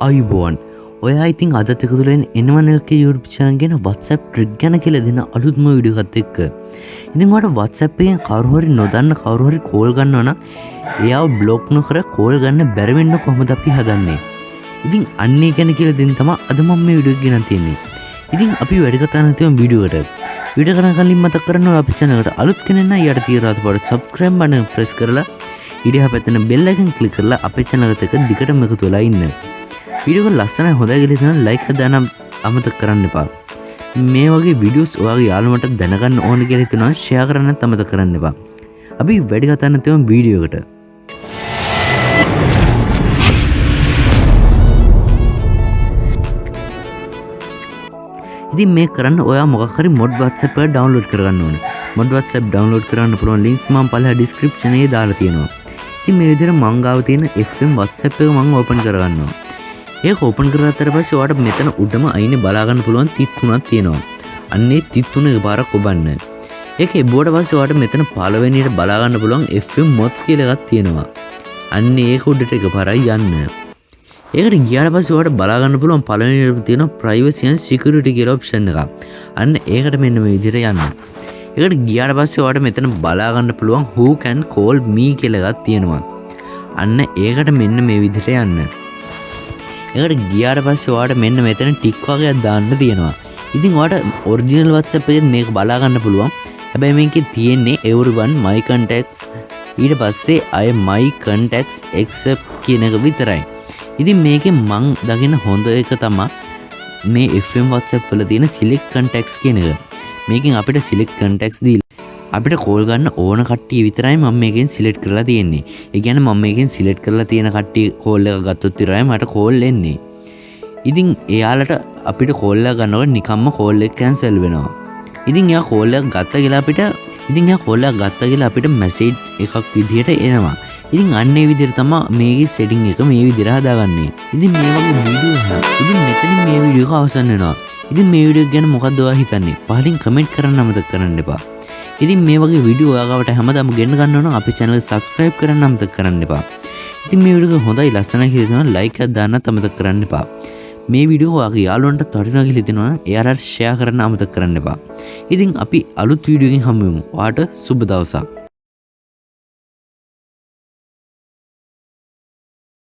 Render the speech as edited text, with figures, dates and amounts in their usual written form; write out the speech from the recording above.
අයුබෝවන් ඔයා ඉතින් අදත් එකතු වෙලා එනවන එක YouTube channel ගැන WhatsApp trick ගැන කියලා දෙන අලුත්ම වීඩියෝ එකත් එක්ක. ඉතින් ඔයාලට WhatsApp එකෙන් කවුරු හරි නොදන්න කවුරු හරි කෝල් ගන්නවා නම් එයාව බ්ලොක් නොකර කෝල් ගන්න බැරි වෙන්න කොහොමද අපි හදන්නේ? ඉතින් අන්නේ ගැන කියලා දෙන්න තමයි අද මම මේ වීඩියෝ එක ගෙනත් තියෙන්නේ. ඉතින් අපි වැඩි කතා නැතිවම වීඩියෝ එකට. වීඩියෝ කරන කලින් මතක් කරන්න ඔයා අපේ channel එකට අලුත් කෙනෙක් නම් ඊට තියෙන රාත් subscribe button press කරලා ඊඩියා පැත්තෙන bell icon click කරලා අපේ channel එකට දිගටම එකතු වෙලා ඉන්න. වීඩියෝ එක ලස්සනයි හොඳයි කියලා හිතන ලයික් එක දාන්න අමතක කරන්න එපා. මේ වගේ වීඩියෝස් ඔයාගේ යාළුවන්ට දැනගන්න ඕන කියලා හිතනවා ෂෙයා කරන්නත් අමතක කරන්න එපා. අපි වැඩි කතා නැතිවම වීඩියෝ එකට. ඉතින් මේ කරන්න ඔයා මොකක් හරි mod WhatsApp එක download කරගන්න ඕනේ. mod WhatsApp download කරන්න පුළුවන් links මම පළල description එකේ දාලා තියෙනවා. ඉතින් මේ විදිහට මං ගාව තියෙන FM WhatsApp එක මම open කරගන්නවා. ඒක ඕපන් කරගත්තට පස්සේ ඔයාලට මෙතන උඩම අයිනේ බලා ගන්න පුළුවන් තිත් තුනක් තියෙනවා. අන්නේ තිත් තුන එකපාරක් ඔබන්න. ඒක එබුවට පස්සේ ඔයාලට මෙතන පළවෙනියට බලා ගන්න පුළුවන් FM mods කියලා එකක් තියෙනවා. අන්නේ ඒක උඩට එකපාරයි යන්න. ඒකට ගියාට පස්සේ ඔයාලට බලා ගන්න පුළුවන් පළවෙනියට තියෙන privacy and security කියලා option එකක්. අන්න ඒකට මෙන්න මේ විදිහට යන්න. ඒකට ගියාට පස්සේ ඔයාලට මෙතන බලා ගන්න පුළුවන් who can call me කියලා එකක් තියෙනවා. අන්න ඒකට මෙන්න මේ විදිහට යන්න. ඒකට ගියාට පස්සේ ඔයාලට මෙන්න මෙතන ටික් වගේක් දාන්න තියෙනවා. ඉතින් ඔයාලට ඔරිජිනල් WhatsApp එකෙන් මේක බලා ගන්න පුළුවන්. හැබැයි මේකේ තියෙන්නේ everyone my contacts ඊට පස්සේ I my contacts except කියන එක විතරයි. ඉතින් මේකේ මං දකින හොඳ එක තමයි මේ FM WhatsApp වල තියෙන select contacts කියන එක. මේකෙන් අපිට select contacts දීලා අපිට කෝල් ගන්න ඕන කට්ටිය විතරයි මම මේකෙන් සිලෙක්ට් කරලා තියෙන්නේ. ඒ කියන්නේ මම මේකෙන් සිලෙක්ට් කරලා තියෙන කට්ටිය කෝල් එක ගත්තොත් විතරයි මට කෝල් එන්නේ. ඉතින් එයාලට අපිට කෝල් එක ගන්නකොට නිකම්ම කෝල් එක කැන්සල් වෙනවා. ඉතින් එයා කෝල් එක ගත්ත කියලා අපිට මැසේජ් එකක් විදියට එනවා. ඉතින් අන්න ඒ විදිහට තමයි මේකේ සෙටින් එක මේ විදිහට හදාගන්නේ. ඉතින් මේ වගේ වීඩියෝ ඉතින් මෙතනින් මේ වීඩියෝ එක අවසන් වෙනවා. ඉතින් මේ වීඩියෝ ගැන මොකක්ද ඔයා හිතන්නේ? පහලින් කමෙන්ට් කරන්න අමතක කරන්න එපා. ඉතින් මේ වගේ වීඩියෝ ඔයාගාවට හැමදාම ගෙන්න ගන්න ඕන අපේ channel එක subscribe කරන්න අමතක කරන්න එපා. ඉතින් මේ වීඩියෝ එක හොඳයි ලස්සනයි කියලා හිතනවා like එකක් දාන්නත් අමතක කරන්න එපා. මේ වීඩියෝ ඔයාගේ යාළුවන්ට වටිනවා කියලා හිතනවා එයාලට share කරන්න අමතක කරන්න එපා. ඉතින් අපි අලුත් වීඩියෝ එකකින් හමු වෙමු. ඔයාට සුබ දවසක්.